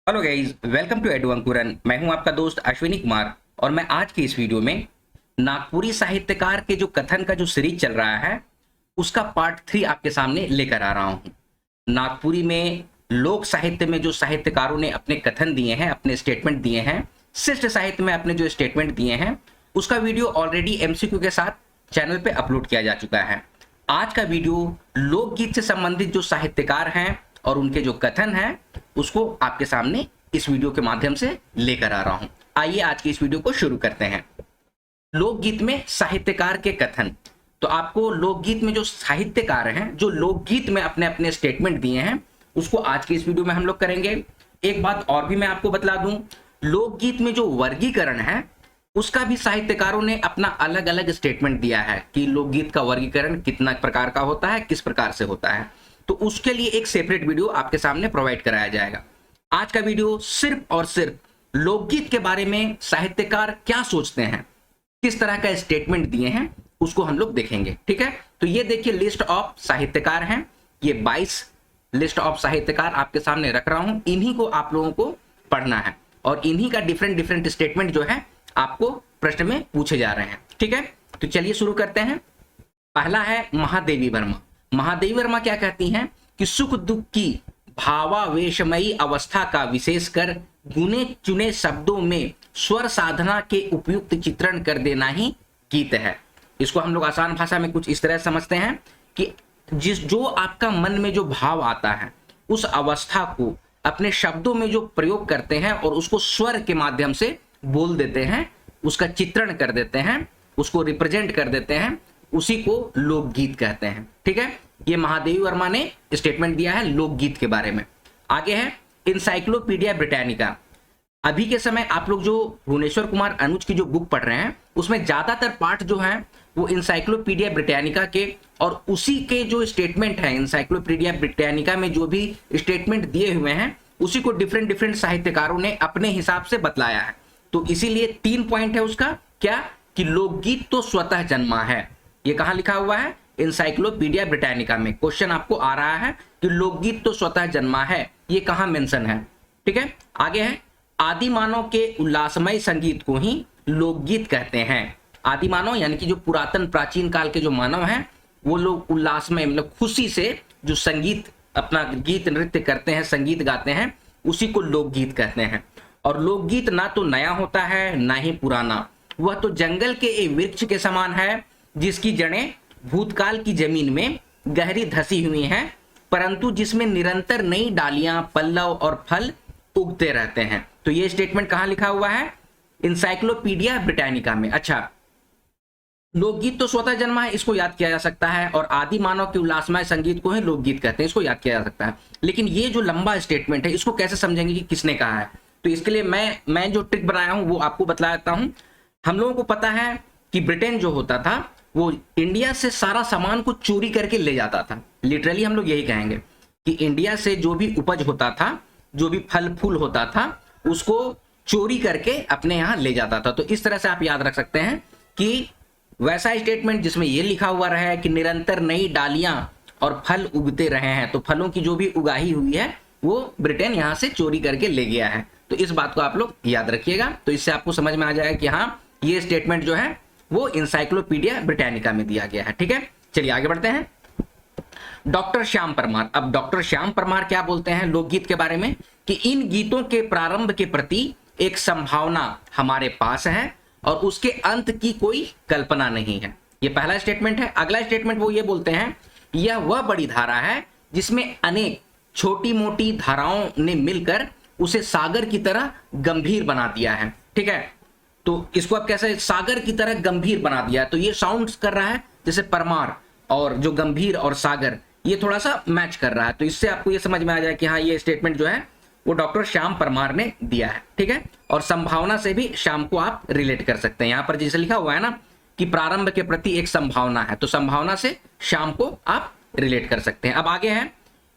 Hello guys, welcome to Edu Ankuran. मैं हूं आपका दोस्त अश्विनी कुमार और मैं आज की इस वीडियो में नागपुरी साहित्यकार के जो कथन का जो सीरीज चल रहा है उसका पार्ट 3 आपके सामने लेकर आ रहा हूं। नागपुरी में लोक साहित्य में जो साहित्यकारों ने अपने कथन दिए हैं, अपने स्टेटमेंट दिए हैं, शिष्ट साहित्य में अपने जो स्टेटमेंट दिए हैं, उसका वीडियो ऑलरेडी एमसीक्यू के साथ चैनल पे अपलोड किया जा चुका है। आज का वीडियो लोकगीत से संबंधित जो साहित्यकार हैं और उनके जो कथन हैं उसको आपके सामने इस वीडियो के माध्यम से लेकर आ रहा हूं। आइए आज की इस वीडियो को शुरू करते हैं। लोकगीत में साहित्यकार के कथन। तो आपको लोकगीत में जो साहित्यकार हैं, जो लोकगीत में अपने अपने स्टेटमेंट दिए हैं, उसको आज की इस वीडियो में हम लोग करेंगे। एक बात और भी मैं आपको बतला दूं, लोकगीत में जो वर्गीकरण है उसका भी साहित्यकारों ने अपना अलग अलग स्टेटमेंट दिया है कि लोकगीत का वर्गीकरण कितना प्रकार का होता है, किस प्रकार से होता है। तो उसके लिए एक सेपरेट वीडियो आपके सामने प्रोवाइड कराया जाएगा। आज का वीडियो सिर्फ और सिर्फ लोकगीत के बारे में साहित्यकार क्या सोचते हैं, किस तरह का स्टेटमेंट दिए हैं, उसको हम लोग देखेंगे। ठीक है, तो ये देखिए लिस्ट ऑफ साहित्यकार हैं। ये 22 लिस्ट ऑफ साहित्यकार आपके सामने रख रहा हूं। इन्हीं को आप लोगों को पढ़ना है और इन्हीं का डिफरेंट डिफरेंट स्टेटमेंट जो है आपको प्रश्न में पूछे जा रहे हैं। ठीक है, तो चलिए शुरू करते हैं। पहला है महादेवी वर्मा। महादेवी वर्मा क्या कहती हैं कि सुख दुख की भावावेशमयी अवस्था का विशेषकर गुने चुने शब्दों में स्वर साधना के उपयुक्त चित्रण कर देना ही गीत है। इसको हम लोग आसान भाषा में कुछ इस तरह समझते हैं कि जो आपका मन में जो भाव आता है उस अवस्था को अपने शब्दों में जो प्रयोग करते हैं और उसको स्वर के माध्यम से बोल देते हैं, उसका चित्रण कर देते हैं, उसको रिप्रेजेंट कर देते हैं, उसी को लोकगीत कहते हैं। ठीक है, ये महादेवी वर्मा ने स्टेटमेंट दिया है लोकगीत के बारे में। आगे है इंसाइक्लोपीडिया ब्रिटानिका। अभी के समय आप लोग जो भुवनेश्वर कुमार अनुज की जो बुक पढ़ रहे हैं उसमें ज्यादातर पार्ट जो है वो इंसाइक्लोपीडिया ब्रिटानिका के और उसी के जो स्टेटमेंट है, इंसाइक्लोपीडिया ब्रिटानिका में जो भी स्टेटमेंट दिए हुए हैं उसी को डिफरेंट डिफरेंट साहित्यकारों ने अपने हिसाब से बतलाया है। तो इसीलिए 3 पॉइंट है उसका, क्या कि लोकगीत तो स्वतः जन्मा है। ये कहां लिखा हुआ है? इंसाइक्लोपीडिया ब्रिटानिका में। क्वेश्चन आपको आ रहा है कि लोकगीत तो स्वतः जन्मा है, ये कहां मेंशन है। ठीक है, आगे है आदि मानव के उल्लासमय संगीत को ही लोकगीत कहते हैं। आदि मानव यानी कि जो पुरातन प्राचीन काल के जो मानव हैं वो लोग उल्लासमय मतलब खुशी से जो संगीत अपना गीत नृत्य करते हैं, संगीत गाते हैं, उसी को लोकगीत कहते हैं। और लोकगीत ना तो नया होता है ना ही पुराना, वह तो जंगल के एक वृक्ष के समान है जिसकी जड़ें भूतकाल की जमीन में गहरी धसी हुई हैं, परंतु जिसमें निरंतर नई डालियां, पल्लव और फल उगते रहते हैं। तो ये स्टेटमेंट कहां लिखा हुआ है? इंसाइक्लोपीडिया ब्रिटानिका में। अच्छा, लोकगीत तो स्वतः जन्मा है, इसको याद किया जा सकता है, और आदि मानव के उल्लासमय संगीत को ही लोकगीत कहते हैं, इसको याद किया जा सकता है। लेकिन ये जो लंबा स्टेटमेंट है इसको कैसे समझेंगे कि किसने कहा है? तो इसके लिए मैं जो ट्रिक बनाया हूं वो आपको बतला देता हूं। हम लोगों को पता है कि ब्रिटेन जो होता था वो इंडिया से सारा सामान को चोरी करके ले जाता था। लिटरली हम लोग यही कहेंगे कि इंडिया से जो भी उपज होता था, जो भी फल फूल होता था, उसको चोरी करके अपने यहाँ ले जाता था। तो इस तरह से आप याद रख सकते हैं कि वैसा स्टेटमेंट जिसमें यह लिखा हुआ रहा है कि निरंतर नई डालियां और फल उगते रहे हैं, तो फलों की जो भी उगाही हुई है वो ब्रिटेन यहाँ से चोरी करके ले गया है। तो इस बात को आप लोग याद रखिएगा। तो इससे आपको समझ में आ जाएगा कि हाँ, ये स्टेटमेंट जो है वो इंसाइक्लोपीडिया ब्रिटानिका में दिया गया है। ठीक है, चलिए आगे बढ़ते हैं। डॉक्टर श्याम परमार। अब डॉक्टर श्याम परमार क्या बोलते हैं लोकगीत के बारे में कि इन गीतों के प्रारंभ के प्रति एक संभावना हमारे पास है और उसके अंत की कोई कल्पना नहीं है। ये पहला स्टेटमेंट है। अगला स्टेटमेंट वो ये बोलते हैं, यह वह बड़ी धारा है जिसमें अनेक छोटी मोटी धाराओं ने मिलकर उसे सागर की तरह गंभीर बना दिया है। ठीक है, तो इसको अब कैसे सागर की तरह गंभीर बना दिया, तो ये साउंड कर रहा है जैसे परमार, और जो गंभीर और सागर ये थोड़ा सा मैच कर रहा है। तो इससे आपको ये समझ में आ जाए कि हाँ, ये स्टेटमेंट जो है वो डॉक्टर श्याम परमार ने दिया है। ठीक है, और संभावना से भी श्याम को आप रिलेट कर सकते हैं। यहां पर जैसे लिखा हुआ है ना कि प्रारंभ के प्रति एक संभावना है, तो संभावना से श्याम को आप रिलेट कर सकते हैं। अब आगे है,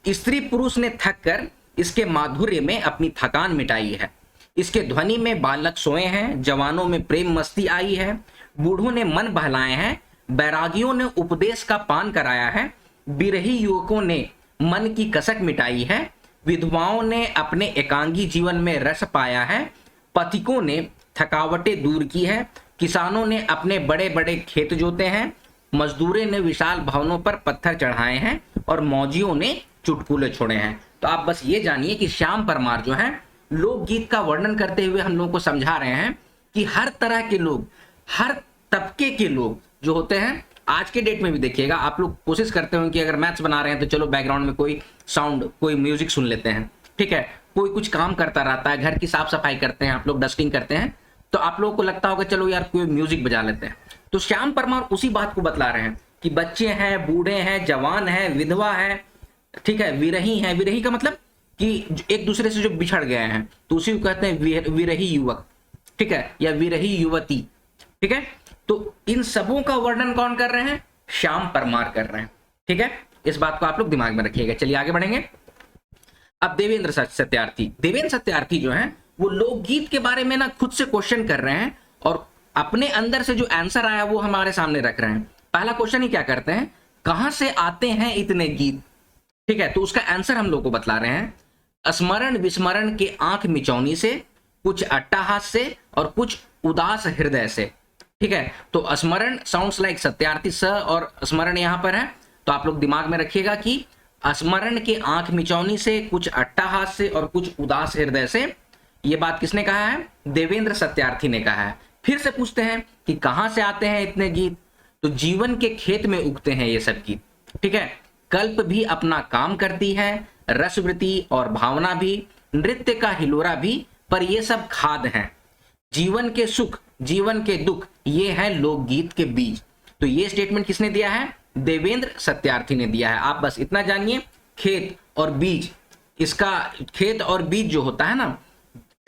स्त्री पुरुष ने थक कर इसके माधुर्य में अपनी थकान मिटाई है। इसके ध्वनि में बालक सोए हैं, जवानों में प्रेम मस्ती आई है, बूढ़ों ने मन बहलाए हैं, बैरागियों ने उपदेश का पान कराया है, बिरही युवकों ने मन की कसक मिटाई है, विधवाओं ने अपने एकांगी जीवन में रस पाया है, पथिकों ने थकावटें दूर की है, किसानों ने अपने बड़े बड़े खेत जोते हैं, मजदूरों ने विशाल भवनों पर पत्थर चढ़ाए हैं और मौजियों ने चुटकुले छोड़े हैं। तो आप बस ये जानिए कि श्याम परमार जो है लोकगीत का वर्णन करते हुए हम लोगों को समझा रहे हैं कि हर तरह के लोग, हर तबके के लोग जो होते हैं, आज के डेट में भी देखिएगा, आप लोग कोशिश करते हो कि अगर मैथ्स बना रहे हैं तो चलो बैकग्राउंड में कोई साउंड, कोई म्यूजिक सुन लेते हैं, ठीक है। कोई कुछ काम करता रहता है, घर की साफ सफाई करते हैं, आप लोग डस्टिंग करते हैं, तो आप लोगों को लगता होगा चलो यार कोई म्यूजिक बजा लेते हैं। तो श्याम परमार उसी बात को बतला रहे हैं कि बच्चे हैं, बूढ़े हैं, जवान हैं, विधवा है, ठीक है, विरही है। विरही का मतलब कि एक दूसरे से जो बिछड़ गए हैं, तो उसी को कहते हैं विरही युवक, ठीक है, या विरही युवती, ठीक है। तो इन सबों का वर्णन कौन कर रहे हैं? श्याम परमार कर रहे हैं, ठीक है। इस बात को आप लोग दिमाग में रखिएगा। चलिए आगे बढ़ेंगे। अब देवेंद्र सत्यार्थी जो है वो लोकगीत के बारे में ना खुद से क्वेश्चन कर रहे हैं और अपने अंदर से जो आंसर आया वो हमारे सामने रख रहे हैं। पहला क्वेश्चन ही क्या करते हैं, कहां से आते हैं इतने गीत, ठीक है। तो उसका आंसर हम लोग को बतला रहे हैं, स्मरण विस्मरण के आंख मिचौनी से, कुछ अट्टाहास से और कुछ उदास हृदय से, ठीक है। तो स्मरण साउंड्स लाइक सत्यार्थी, स और स्मरण यहां पर है, तो आप लोग दिमाग में रखिएगा कि स्मरण के आंख मिचौनी से, कुछ अट्टाहास से और कुछ उदास हृदय से। ये बात किसने कहा है? देवेंद्र सत्यार्थी ने कहा है। फिर से पूछते हैं कि कहां से आते हैं इतने गीत, तो जीवन के खेत में उगते हैं ये सब गीत, ठीक है। कल्प भी अपना काम करती है, रसवृत्ति और भावना भी, नृत्य का हिलोरा भी, पर ये सब खाद हैं। जीवन के सुख, जीवन के दुख, ये है लोकगीत के बीज। तो ये स्टेटमेंट किसने दिया है? देवेंद्र सत्यार्थी ने दिया है। आप बस इतना जानिए, खेत और बीज, इसका खेत और बीज जो होता है ना,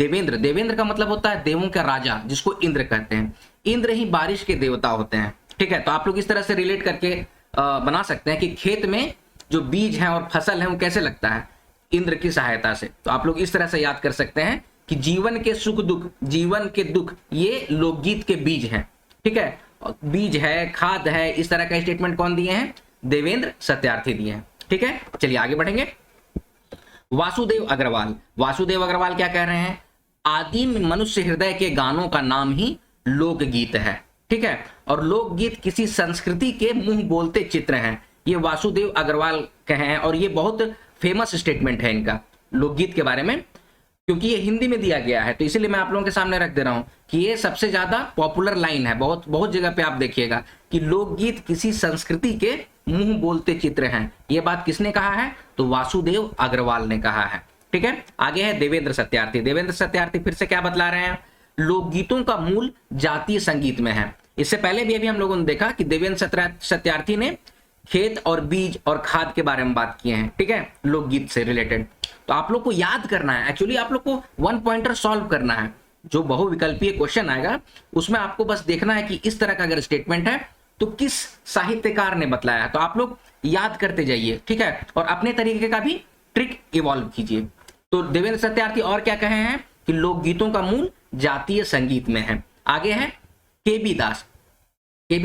देवेंद्र का मतलब होता है देवों का राजा, जिसको इंद्र कहते हैं। इंद्र ही बारिश के देवता होते हैं, ठीक है। तो आप लोग इस तरह से रिलेट करके बना सकते हैं कि खेत में जो बीज हैं और फसल है वो कैसे लगता है? इंद्र की सहायता से। तो आप लोग इस तरह से याद कर सकते हैं कि जीवन के सुख दुख, जीवन के दुख, ये लोकगीत के बीज हैं, ठीक है। बीज है, खाद है, इस तरह का स्टेटमेंट कौन दिए हैं? देवेंद्र सत्यार्थी दिए हैं, ठीक है। चलिए आगे बढ़ेंगे। वासुदेव अग्रवाल क्या कह रहे हैं? आदिम मनुष्य हृदय के गानों का नाम ही लोकगीत है, ठीक है। और लोकगीत किसी संस्कृति के मुंह बोलते चित्र हैं, ये वासुदेव अग्रवाल कहे हैं। और ये बहुत फेमस स्टेटमेंट है इनका लोकगीत के बारे में, क्योंकि ये हिंदी में दिया गया है, तो इसीलिए मैं आप लोगों के सामने रख दे रहा हूं कि ये सबसे ज्यादा पॉपुलर लाइन है। बहुत जगह पे आप देखिएगा कि लोकगीत किसी संस्कृति के मुंह बोलते चित्र हैं। ये बात किसने कहा है? तो वासुदेव अग्रवाल ने कहा है, ठीक है। आगे है देवेंद्र सत्यार्थी फिर से क्या बतला रहे हैं? लोकगीतों का मूल जातीय संगीत में है। इससे पहले भी अभी हम लोगों ने देखा कि देवेंद्र सत्यार्थी ने खेत और बीज और खाद के बारे में बात किए हैं, ठीक है, लोकगीत से रिलेटेड। तो आप लोग को याद करना है, एक्चुअली आप लोग को वन पॉइंटर सॉल्व करना है। जो बहुविकल्पीय क्वेश्चन आएगा उसमें आपको बस देखना है कि इस तरह का अगर स्टेटमेंट है तो किस साहित्यकार ने बतलाया है। तो आप लोग याद करते जाइए, ठीक है, और अपने तरीके का भी ट्रिक इवॉल्व कीजिए। तो देवेंद्र सत्यार्थी और क्या कहे हैं कि लोकगीतों का मूल जातीय संगीत में है। आगे है केबी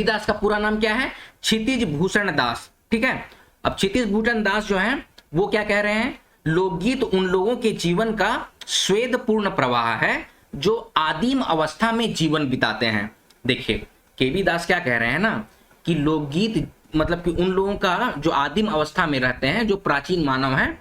दास का पूरा नाम क्या है? क्षितिज भूषण दास, ठीक है। अब क्षितिज भूषण दास जो है वो क्या कह रहे हैं? लोकगीत उन लोगों के जीवन का स्वेदपूर्ण प्रवाह है जो आदिम अवस्था में जीवन बिताते हैं। देखिए केबी दास क्या कह रहे हैं ना कि लोकगीत मतलब कि उन लोगों का जो आदिम अवस्था में रहते हैं, जो प्राचीन मानव हैं,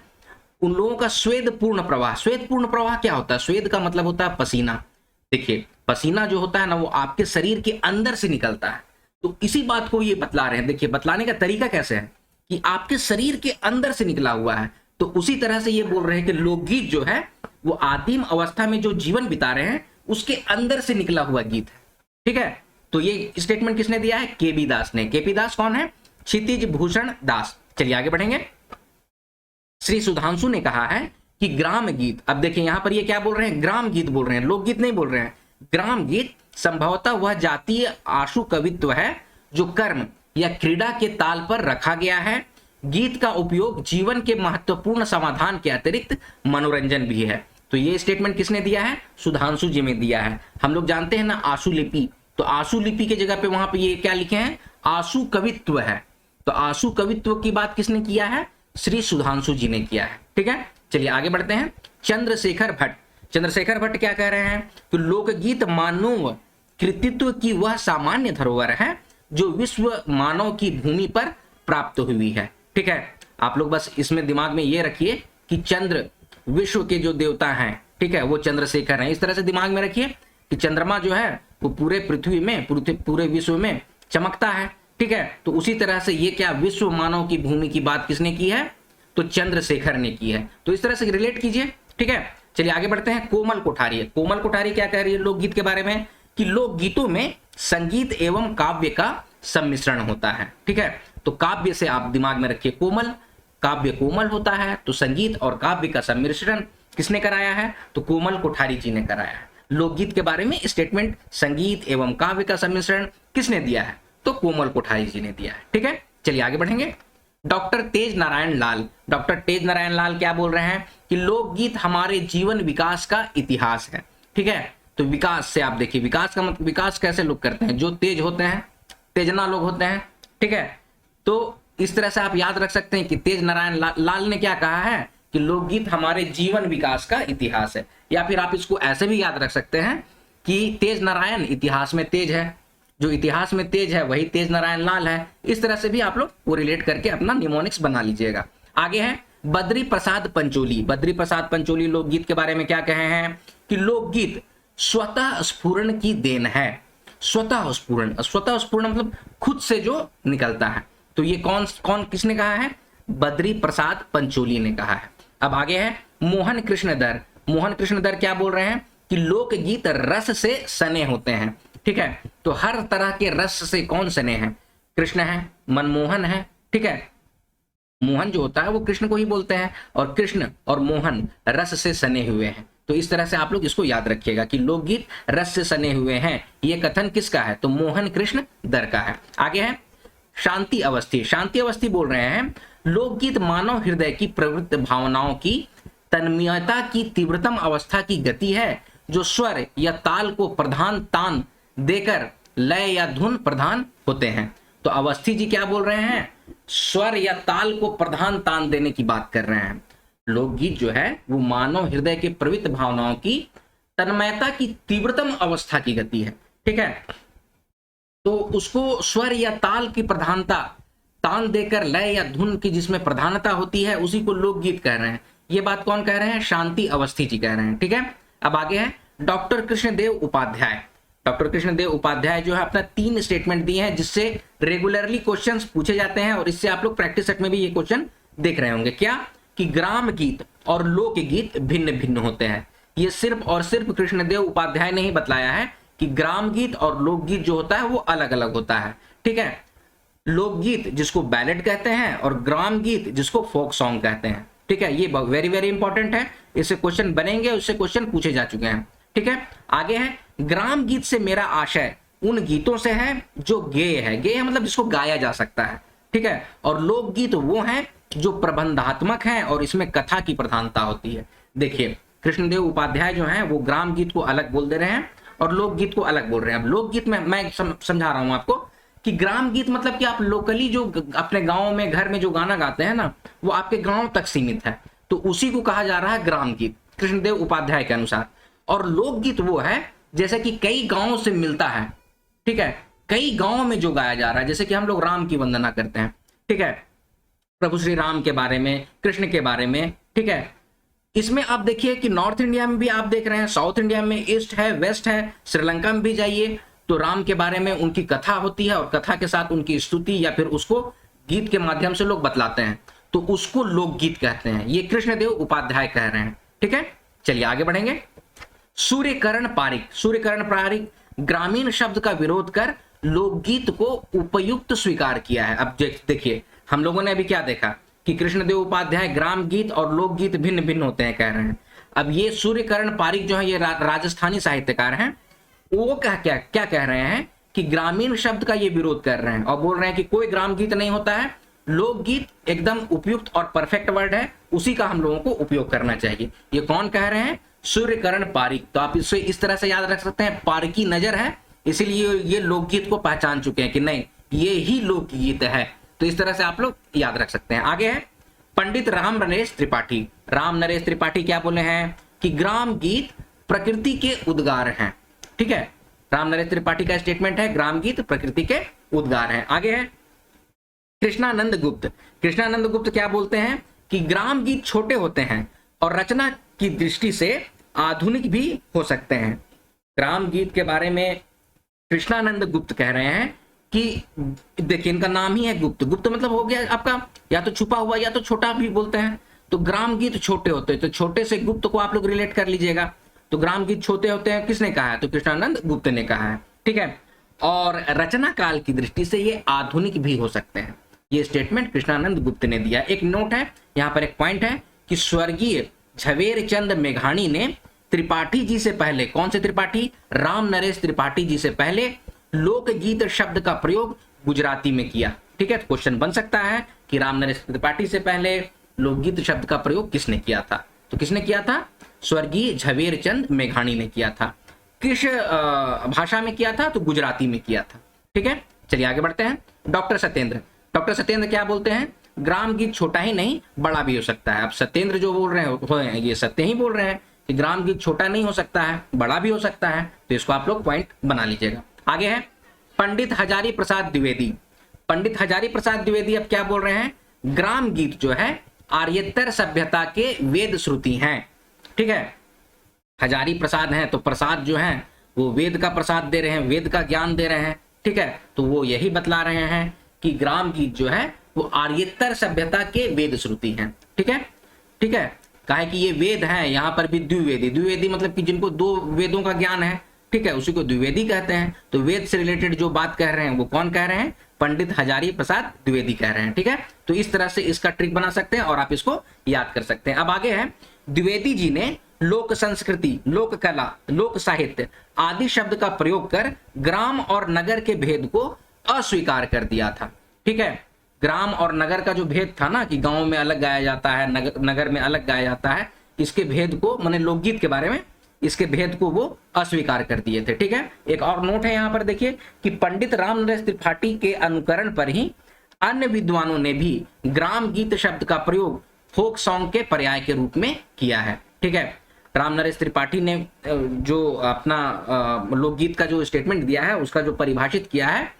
उन लोगों का स्वेदपूर्ण प्रवाह क्या होता है? स्वेद का मतलब होता है पसीना। देखिए पसीना जो होता है ना वो आपके शरीर के अंदर से निकलता है। तो इसी बात को ये बतला रहे हैं। देखिए बतलाने का तरीका कैसे है कि आपके शरीर के अंदर से निकला हुआ है। तो उसी तरह से ये बोल रहे हैं कि लोकगीत जो है वो आदिम अवस्था में जो जीवन बिता रहे हैं उसके अंदर से निकला हुआ गीत है, ठीक है। तो ये स्टेटमेंट किसने दिया है? केबी दास ने। केबी दास कौन है? क्षितिज भूषण दास। चलिए आगे बढ़ेंगे। श्री सुधांशु ने कहा है कि ग्राम गीत, अब देखिए यहां पर ये क्या बोल रहे हैं? ग्राम गीत बोल रहे हैं, लोकगीत नहीं बोल रहे हैं। ग्राम गीत संभवतः वह जातीय आशु कवित्व है जो कर्म या क्रीड़ा के ताल पर रखा गया है। गीत का उपयोग जीवन के महत्वपूर्ण समाधान के अतिरिक्त मनोरंजन भी है। तो ये स्टेटमेंट किसने दिया है? सुधांशु जी ने दिया है। हम लोग जानते हैं ना आशु लिपि, तो आशु लिपि की जगह पे वहां पे ये क्या लिखे हैं? आशु कवित्व है। तो आशु कवित्व की बात किसने किया है? श्री सुधांशु जी ने किया है, ठीक है। चलिए आगे बढ़ते हैं। चंद्रशेखर भट्ट, चंद्रशेखर भट्ट क्या कह रहे हैं कि लोकगीत मानव कृतित्व की वह सामान्य धरोहर है जो विश्व मानव की भूमि पर प्राप्त हुई है। ठीक है, आप लोग बस इसमें दिमाग में ये रखिए कि चंद्र विश्व के जो देवता हैं, ठीक है, वो चंद्रशेखर हैं। इस तरह से दिमाग में रखिए कि चंद्रमा जो है वो पूरे पृथ्वी में, पूरे विश्व में चमकता है। ठीक है, तो उसी तरह से ये क्या विश्व मानव की भूमि की बात किसने की है, तो चंद्रशेखर ने की है। तो इस तरह से रिलेट कीजिए। ठीक है, चलिए आगे बढ़ते हैं। कोमल कोठारी, कोमल कोठारी क्या कह रही है लोकगीत के बारे में कि लोकगीतों में संगीत एवं काव्य का सम्मिश्रण होता है। ठीक है, तो काव्य से आप दिमाग में रखिए कोमल, काव्य कोमल होता है, तो संगीत और काव्य का सम्मिश्रण किसने कराया है, तो कोमल कोठारी जी ने कराया है। लोकगीत के बारे में स्टेटमेंट संगीत एवं काव्य का सम्मिश्रण किसने दिया है, तो कोमल कोठारी जी ने दिया है। ठीक है, चलिए आगे बढ़ेंगे। डॉक्टर तेज नारायण लाल, डॉक्टर तेज नारायण लाल क्या बोल रहे हैं कि लोकगीत हमारे जीवन विकास का इतिहास है। ठीक है, तो विकास से आप देखिए, विकास का मतलब विकास कैसे लोग करते हैं, जो तेज होते हैं, तेजना लोग होते हैं। ठीक है, तो इस तरह से आप याद रख सकते हैं कि तेज नारायण लाल ने क्या कहा है कि लोकगीत हमारे जीवन विकास का इतिहास है। या फिर आप इसको ऐसे भी याद रख सकते हैं कि तेज नारायण इतिहास में तेज है, जो इतिहास में तेज है वही तेज नारायण लाल है। इस तरह से भी आप लोग वो रिलेट करके अपना निमोनिक्स बना लीजिएगा। आगे है बद्री प्रसाद पंचोली, बद्री प्रसाद पंचोली लोकगीत के बारे में क्या कहे हैं कि लोकगीत स्वतः स्फुरण की देन है। स्वतः स्फुरण, स्वतः स्फुरण मतलब खुद से जो निकलता है। तो ये कौन किसने कहा है, बद्री प्रसाद पंचोली ने कहा है। अब आगे है मोहन कृष्णधर, मोहन कृष्णधर क्या बोल रहे हैं कि लोकगीत रस से सने होते हैं। ठीक है, तो हर तरह के रस से कौन सने हैं, कृष्ण है, मनमोहन है। ठीक है, मोहन जो होता है वो कृष्ण को ही बोलते हैं, और कृष्ण और मोहन रस से सने हुए हैं। तो इस तरह से आप लोग इसको याद रखिएगा कि लोकगीत रस से सने हुए हैं। ये कथन किसका है, तो मोहन कृष्ण दर का है। आगे है शांति अवस्थी, शांति अवस्थी बोल रहे हैं लोकगीत मानव हृदय की प्रवृत्त भावनाओं की तन्मयता की तीव्रतम अवस्था की गति है, जो स्वर या ताल को प्रधान तान देकर लय या धुन प्रधान होते हैं। तो अवस्थी जी क्या बोल रहे हैं, स्वर या ताल को प्रधान तान देने की बात कर रहे हैं। लोकगीत जो है वो मानव हृदय के प्रवृत्त भावनाओं की तन्मयता की तीव्रतम अवस्था की गति है। ठीक है, तो उसको स्वर या ताल की प्रधानता तान देकर लय या धुन की जिसमें प्रधानता होती है उसी को लोकगीत कह रहे हैं। ये बात कौन कह रहे हैं, शांति अवस्थी जी कह रहे हैं। ठीक है, अब आगे है डॉक्टर कृष्णदेव उपाध्याय, डॉक्टर कृष्णदेव उपाध्याय जो है अपना 3 स्टेटमेंट दिए हैं जिससे रेगुलरली क्वेश्चंस पूछे जाते हैं, और इससे आप लोग प्रैक्टिस सेट में भी ये क्वेश्चन देख रहे होंगे। क्या कि ग्राम गीत और लोकगीत भिन्न भिन्न होते हैं। ये सिर्फ और सिर्फ कृष्णदेव उपाध्याय ने ही बतलाया है कि ग्राम गीत और लोकगीत जो होता है वो अलग अलग होता है। ठीक है, लोकगीत जिसको बैलेड कहते हैं और ग्राम गीत जिसको फोक सॉन्ग कहते हैं। ठीक है, ये वेरी वेरी इंपॉर्टेंट है, इससे क्वेश्चन बनेंगे, उससे क्वेश्चन पूछे जा चुके हैं। ठीक है, आगे है ग्राम गीत से मेरा आशय उन गीतों से है जो गेय है, गेय है मतलब जिसको गाया जा सकता है। ठीक है, और लोकगीत वो हैं जो प्रबंधात्मक हैं और इसमें कथा की प्रधानता होती है। देखिए कृष्णदेव उपाध्याय जो हैं वो ग्राम गीत को अलग बोल दे रहे हैं और लोकगीत को अलग बोल रहे हैं। अब लोकगीत में मैं समझा रहा हूं आपको कि ग्राम गीत मतलब कि आप लोकली जो अपने गांव में घर में जो गाना गाते हैं ना वो आपके गांव तक सीमित है, तो उसी को कहा जा रहा है ग्राम गीत कृष्णदेव उपाध्याय के अनुसार। और लोकगीत वो है जैसे कि कई गांवों से मिलता है। ठीक है, कई गांवों में जो गाया जा रहा है, जैसे कि हम लोग राम की वंदना करते हैं। ठीक है, प्रभु श्री राम के बारे में, कृष्ण के बारे में। ठीक है, इसमें आप देखिए कि नॉर्थ इंडिया में भी आप देख रहे हैं, साउथ इंडिया में ईस्ट है, वेस्ट है, श्रीलंका में भी जाइए तो राम के बारे में उनकी कथा होती है और कथा के साथ उनकी स्तुति या फिर उसको गीत के माध्यम से लोग बतलाते हैं, तो उसको लोकगीत कहते हैं। ये कृष्णदेव उपाध्याय कह रहे हैं। ठीक है, चलिए आगे बढ़ेंगे। सूर्यकर्ण पारिक, सूर्यकर्ण पारिक ग्रामीण शब्द का विरोध कर लोकगीत को उपयुक्त स्वीकार किया है। अब देखिए हम लोगों ने अभी क्या देखा कि कृष्णदेव उपाध्याय ग्राम गीत और लोकगीत भिन्न भिन्न होते हैं कह रहे हैं। अब ये सूर्यकर्ण पारिक जो है ये राजस्थानी साहित्यकार हैं, वो क्या कह रहे हैं कि ग्रामीण शब्द का ये विरोध कर रहे हैं और बोल रहे हैं कि कोई ग्राम गीत नहीं होता है, लोकगीत एकदम उपयुक्त और परफेक्ट वर्ड है, उसी का हम लोगों को उपयोग करना चाहिए। ये कौन कह रहे हैं, सूर्यकर्ण पारिक। तो आप इसे इस तरह से याद रख सकते हैं, पारिकी नजर है इसीलिए ये लोकगीत को पहचान चुके हैं कि नहीं ये ही लोकगीत है। तो इस तरह से आप लोग याद रख सकते हैं। आगे है पंडित राम नरेश त्रिपाठी। राम नरेश त्रिपाठी क्या बोले हैं कि ग्राम गीत प्रकृति के उद्गार हैं। ठीक है, राम नरेश त्रिपाठी का स्टेटमेंट है ग्राम गीत प्रकृति के उद्गार हैं। आगे है कृष्णानंद गुप्त। कृष्णानंद गुप्त क्या बोलते हैं कि ग्राम गीत छोटे होते हैं और रचना की दृष्टि से आधुनिक भी हो सकते हैं। ग्राम गीत के बारे में कृष्णानंद गुप्त कह रहे हैं कि देखिए इनका नाम ही है गुप्त। गुप्त मतलब हो गया आपका या तो छुपा हुआ या तो छोटा भी बोलते हैं। तो ग्राम गीत छोटे होते हैं, तो छोटे से गुप्त को आप लोग रिलेट कर लीजिएगा। तो ग्राम गीत छोटे होते हैं किसने कहा है, तो कृष्णानंद गुप्त ने कहा है। ठीक है, और रचना काल की दृष्टि से ये आधुनिक भी हो सकते हैं। ये स्टेटमेंट कृष्णानंद गुप्त ने दिया। एक नोट है यहाँ पर, एक पॉइंट है कि स्वर्गीय झवेरचंद मेघानी ने त्रिपाठी जी से पहले, कौन से त्रिपाठी, राम नरेश त्रिपाठी जी से पहले लोकगीत शब्द का प्रयोग गुजराती में किया। ठीक है, तो क्वेश्चन बन सकता है कि राम नरेश त्रिपाठी से पहले लोकगीत शब्द का प्रयोग किसने किया था, तो किसने किया था, स्वर्गीय झवेरचंद मेघानी ने किया था। किस भाषा में किया था, तो गुजराती में किया था। ठीक है, चलिए आगे बढ़ते हैं। डॉक्टर सत्येंद्र। डॉक्टर सत्येंद्र क्या बोलते हैं, ग्राम गीत छोटा ही नहीं बड़ा भी हो सकता है। अब सत्येंद्र जो बोल रहे हैं ये सत्य ही बोल रहे हैं कि ग्राम गीत छोटा नहीं हो सकता है, बड़ा भी हो सकता है। तो इसको आप लोग पॉइंट बना लीजिएगा। आगे है पंडित हजारी प्रसाद द्विवेदी। पंडित हजारी प्रसाद द्विवेदी अब क्या बोल रहे हैं, ग्राम गीत जो है आर्यतर सभ्यता के वेद श्रुति हैं। ठीक है, हजारी प्रसाद हैं तो प्रसाद जो है वो वेद का प्रसाद दे रहे हैं, वेद का ज्ञान दे रहे हैं। ठीक है, तो वो यही बतला रहे हैं कि ग्राम गीत जो है वो आर्यतर सभ्यता के वेद श्रुति हैं। ठीक है, ठीक है, कहा कि ये वेद हैं, यहाँ पर भी द्विवेदी। द्विवेदी मतलब कि जिनको दो वेदों का ज्ञान है। ठीक है, उसी को द्विवेदी कहते हैं। तो वेद से रिलेटेड जो बात कह रहे हैं वो कौन कह रहे हैं, पंडित हजारी प्रसाद द्विवेदी कह रहे हैं। ठीक है, तो इस तरह से इसका ट्रिक बना सकते हैं और आप इसको याद कर सकते हैं। अब आगे है, द्विवेदी जी ने लोक संस्कृति, लोक कला, लोक साहित्य आदि शब्द का प्रयोग कर ग्राम और नगर के भेद को अस्वीकार कर दिया था। ठीक है, ग्राम और नगर का जो भेद था ना कि गांव में अलग गाया जाता है, नगर में अलग गाया जाता है, इसके भेद को, माने लोकगीत के बारे में, इसके भेद को वो अस्वीकार कर दिए थे। ठीक है, एक और नोट है यहाँ पर देखिए कि पंडित राम नरेश त्रिपाठी के अनुकरण पर ही अन्य विद्वानों ने भी ग्राम गीत शब्द का प्रयोग फोक सॉन्ग के पर्याय के रूप में किया है। ठीक है, राम नरेश त्रिपाठी ने जो अपना लोकगीत का जो स्टेटमेंट दिया है उसका जो परिभाषित किया है,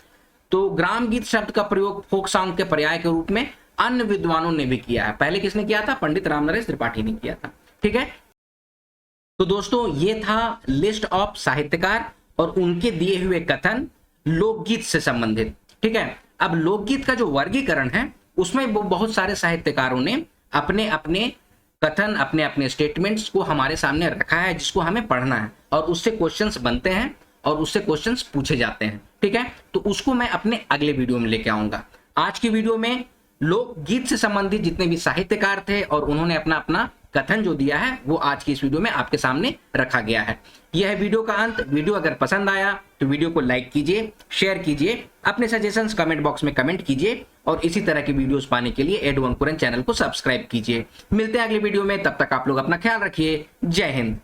तो ग्राम गीत शब्द का प्रयोग फोक सॉन्ग के पर्याय के रूप में अन्य विद्वानों ने भी किया है। पहले किसने किया था, पंडित राम नरेश त्रिपाठी ने किया था। ठीक है, तो दोस्तों ये था लिस्ट ऑफ साहित्यकार और उनके दिए हुए कथन लोकगीत से संबंधित। ठीक है, अब लोकगीत का जो वर्गीकरण है उसमें बहुत सारे साहित्यकारों ने अपने अपने कथन, अपने अपने स्टेटमेंट्स को हमारे सामने रखा है, जिसको हमें पढ़ना है और उससे क्वेश्चंस बनते हैं और उससे क्वेश्चंस पूछे जाते हैं। ठीक है, तो उसको मैं अपने अगले वीडियो में लेके आऊंगा। आज की वीडियो में लोकगीत से संबंधित जितने भी साहित्यकार थे और उन्होंने अपना अपना कथन जो दिया है वो आज की इस वीडियो में आपके सामने रखा गया है। यह है वीडियो का अंत। वीडियो अगर पसंद आया तो वीडियो को लाइक कीजिए, शेयर कीजिए, अपने सजेशंस कमेंट बॉक्स में कमेंट कीजिए और इसी तरह की वीडियोस पाने के लिए एडू अंकुरन चैनल को सब्सक्राइब कीजिए। मिलते हैं अगले वीडियो में, तब तक आप लोग अपना ख्याल रखिए। जय हिंद।